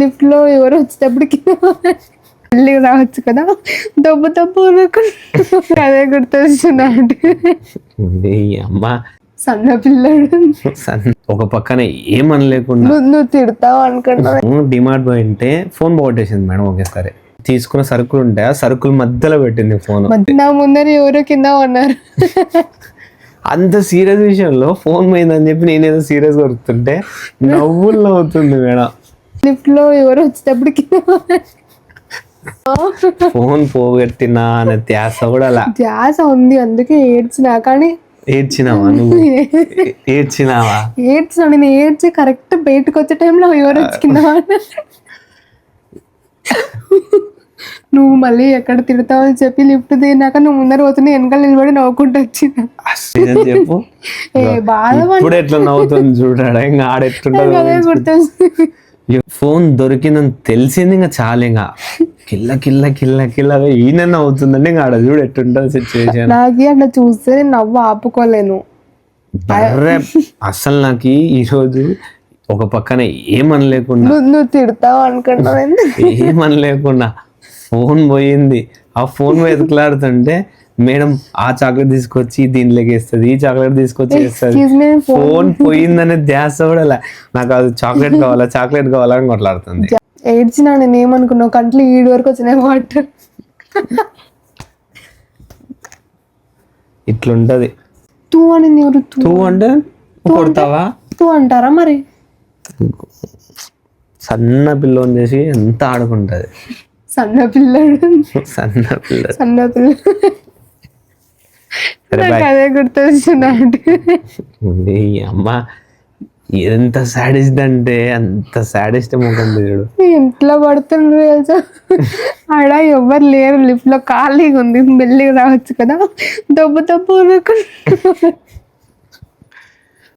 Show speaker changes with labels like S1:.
S1: Lift లో ఎవరు వచ్చేటప్పటికి మళ్ళీ రావచ్చు కదా, దెబ్బ అదే గుర్తొస్తున్నాడు.
S2: అమ్మా
S1: సన్న పిల్లడు
S2: ఒక పక్కన ఏమనలేకుండా
S1: నువ్వు తిడతావు అనుకున్నావు.
S2: డిమార్ట్ పోయింటే ఫోన్ పోగొట్టేసింది మేడం ఒకేసారి. తీసుకున్న సరుకులు ఉంటాయి, ఆ సరుకులు మధ్యలో పెట్టింది ఫోన్.
S1: నా ముందర ఎవరో కింద ఉన్నారు.
S2: అంత సీరియస్ విషయంలో ఫోన్ పోయిందని చెప్పి నేనేదో సీరియస్ కొడుతుంటే నవ్వులు నవ్వుతుంది మేడం.
S1: లిఫ్ట్ లో ఎవరు వచ్చేటప్పటికి
S2: ఫోన్ పోగొట్టినా అనే ధ్యాస కూడా అలా.
S1: ధ్యాస ఉంది, అందుకే ఏడ్చినా. కానీ
S2: ఏడ్చినావా నువ్వు? ఏడ్చినావా?
S1: ఏడ్చినా. నేను ఏడ్చి కరెక్ట్ బయటకు వచ్చే టైంలో ఎవరు వచ్చి కింద నువ్వు మళ్ళీ ఎక్కడ తిడతావు అని చెప్పి లిఫ్ట్ దిగినాక నువ్వు ముందర పోతున్నా వెనకాల నిలబడి నవ్వుకుంటూ వచ్చిన.
S2: చెప్పు ఇప్పుడు ఎట్లా నవ్వుతుంది చూడాడా, ఇంకా ఆడెట్టుంటది. ఫోన్ దొరికిందని తెలిసింది ఇంకా చాలా, ఇంకా కిల్ల కిల్ల కిల్ల కిల్లగా ఈయన నవ్వుతుందండి. ఇంకా ఆడ చూడు ఎట్టుంటది సిచ్యువేషన్.
S1: నాకు అట్లా చూస్తే నవ్వు ఆపుకోలేను
S2: అసలు. నాకు ఈరోజు ఒక పక్కన ఏమనలేకుండా
S1: నువ్వు తిడతావు అనుకున్నావు,
S2: ఏమనలేకుండా ఫోన్ పోయింది. ఆ ఫోన్ వెతుకులాడుతుంటే మేడం ఆ చాక్లెట్ తీసుకొచ్చి దీంట్లోకి వేస్తుంది, ఈ చాక్లెట్ తీసుకొచ్చి వేస్తుంది. ఫోన్ పోయిందనే ధ్యాస కూడా నాకు అది చాక్లెట్ కావాలా చాక్లెట్ కావాలా అని కొట్లాడుతుంది.
S1: ఏడ్చినా. నేను ఏమనుకున్నావు, కంట్లో ఈడు వరకు వచ్చినాయి వాటర్.
S2: ఇట్లుంటది.
S1: తూ అని ఎవరు?
S2: తూ అంటే కొడతావా?
S1: తూ అంటారా మరి?
S2: సన్న పిల్లని చేసి ఎంత ఆడుకుంటది.
S1: సన్న పిల్లడు
S2: సన్న పిల్ల
S1: సన్న పిల్ల అదే గుర్తొస్తున్నాడు.
S2: అమ్మ ఎంత సాడిస్ట్ అంటే అంత సాడిస్ట్ ముఖం చూడు.
S1: ఇంట్లో పడుతుండ్రు తెలుసా, ఆడ ఎవరు లేరు, లిఫ్ట్ లో ఖాళీగా ఉంది, మెల్లిగా రావచ్చు కదా, దెబ్బ